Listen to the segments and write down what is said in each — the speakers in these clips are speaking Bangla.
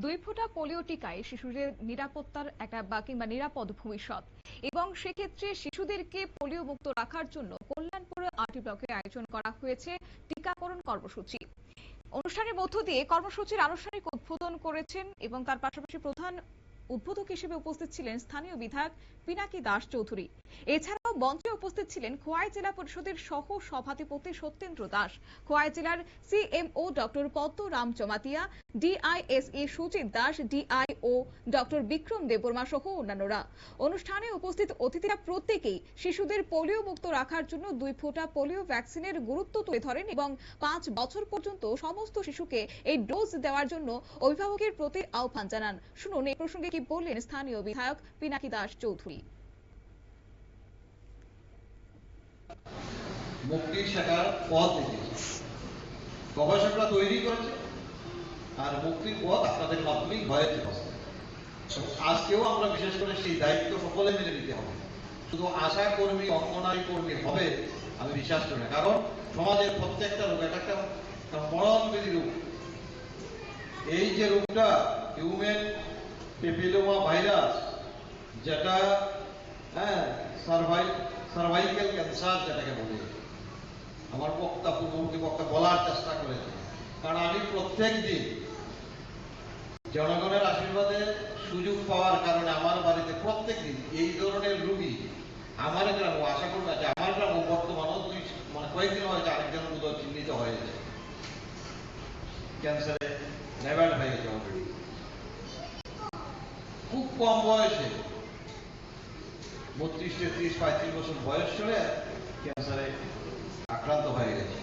দুই ফোঁটা পোলিও টিকায় শিশুদের নিরাপত্তার একটা কিংবা নিরাপদ ভবিষ্যৎ এবং সেক্ষেত্রে শিশুদেরকে পোলিও মুক্ত রাখার জন্য কল্যাণপুর আরটি ব্লকে আয়োজন করা হয়েছে টিকাকরণ কর্মসূচি। অনুষ্ঠানের মধ্য দিয়ে কর্মসূচির আনুষ্ঠানিক উদ্বোধন করেছেন এবং তার পাশাপাশি প্রধান উদ্বোধক হিসেবে উপস্থিত ছিলেন স্থানীয় বিধায়ক পিনাকি দাস চৌধুরী। এছাড়াও মঞ্চে উপস্থিত ছিলেন খোয়াই জেলা পরিষদের সহ সভাধিপতি সত্যেন্দ্র দাস, খোয়াই জেলার সিএমও ডক্টর পদ্ম রাম জমাতিয়া, ডিআইএসই সুজিত দাস, ডিআইও ডক্টর বিক্রম দেববর্মা সহ অন্যান্যরা। অনুষ্ঠানে উপস্থিত অতিথিরা প্রত্যেকেই শিশুদের পোলিও মুক্ত রাখার জন্য 2 ফোঁটা পোলিও ভ্যাকসিনের গুরুত্ব তুলে ধরেন এবং 5 বছর পর্যন্ত সমস্ত শিশুকে এই ডোজ দেওয়ার জন্য অভিভাবকের প্রতি আহ্বান জানান। শুনুন এই প্রসঙ্গে কি বললেন স্থানীয় বিধায়ক পিনাকি দাস চৌধুরী। মুক্তির শেখার পথ দিয়েছে, গবেষকরা তৈরি করেছে, আর মুক্তির পথ আপনাদের মাধ্যমেই হয়েছে। আজকেও আমরা বিশেষ করে সেই দায়িত্ব সকলে মেনে নিতে হবে। শুধু আশা কর্মী অঙ্গনারী কর্মী হবে আমি বিশ্বাস করি না, কারণ সমাজের প্রত্যেকটা রোগ একটা মরণবেদী রোগ। এই যে রোগটা হিউম্যান পেপিলোমা ভাইরাস, যেটা সার্ভাইকাল ক্যান্সার যেটাকে বলে, আমার পূর্ববর্তী বক্তা বলার চেষ্টা করেছে। কারণ আমি প্রত্যেক দিন জনগণের আশীর্বাদে সুযোগ পাওয়ার কারণে আমার বাড়িতে প্রত্যেক দিন এই ধরনের রোগী আমার গ্রাম, আশা করবো যে আমার গ্রাম বর্তমানও কয়েকদিন হয়েছে আরেকজনের মতো চিহ্নিত হয়েছে, ক্যান্সারে লেভেল হয়ে গেছে অলরেডি। খুব কম বয়সে 32, 33, 35 বছর বয়স চলে ক্যান্সারে আক্রান্ত হয়ে গেছে।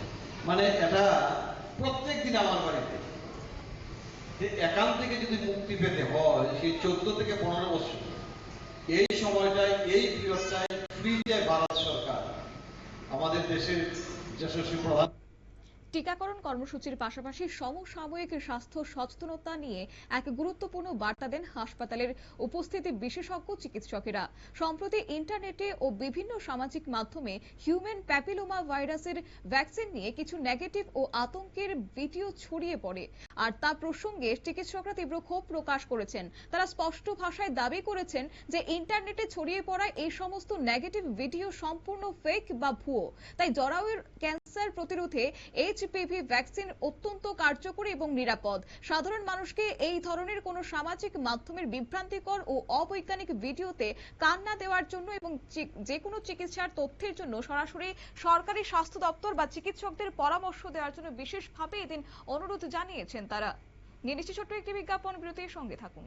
মানে এটা প্রত্যেক দিন আমার বাড়িতে। এখান থেকে যদি মুক্তি পেতে হয় সেই 14 থেকে 15 বছর, এই সময়টায় এই পিরিয়ডটায় ফ্রিতে ভারত সরকার আমাদের দেশের যশস্বী প্রধান টিকাকরণ কর্মসূচির পাশাপাশি সমসাময়িক স্বাস্থ্য সচেতনতা নিয়ে এক গুরুত্বপূর্ণ বার্তা দেন হাসপাতালের উপস্থিত বিশেষজ্ঞ চিকিৎসকেরা। সম্প্রতি ইন্টারনেটে ও বিভিন্ন সামাজিক মাধ্যমে হিউম্যান প্যাপিলোমা ভাইরাসের ভ্যাকসিন নিয়ে কিছু নেগেটিভ ও আতঙ্কের ভিডিও ছড়িয়ে পড়ে, আর তা প্রসঙ্গে চিকিৎসকরা তীব্র ক্ষোভ প্রকাশ করেছেন। তারা স্পষ্ট ভাষায় দাবি করেছেন যে ইন্টারনেটে ছড়িয়ে পড়া এই সমস্ত নেগেটিভ ভিডিও সম্পূর্ণ ফেক বা ভুয়ো। তাই জরায়ুর ক্যান্সার প্রতিরোধে এইচপিভি ভ্যাকসিন অত্যন্ত কার্যকরী এবং নিরাপদ। সাধারণ মানুষকে এই ধরনের কোন সামাজিক মাধ্যমের বিভ্রান্তিকর ও অবৈজ্ঞানিক ভিডিওতে কান না দেওয়ার জন্য এবং যে কোনো চিকিৎসার তথ্যের জন্য সরাসরি সরকারি স্বাস্থ্য দপ্তর বা চিকিৎসকদের পরামর্শ দেওয়ার জন্য বিশেষভাবে এদিন অনুরোধ জানিয়েছেন তারা। নিয়ে নিচ্ছি ছোট্ট একটি বিজ্ঞাপন বিরতির সঙ্গে থাকুন।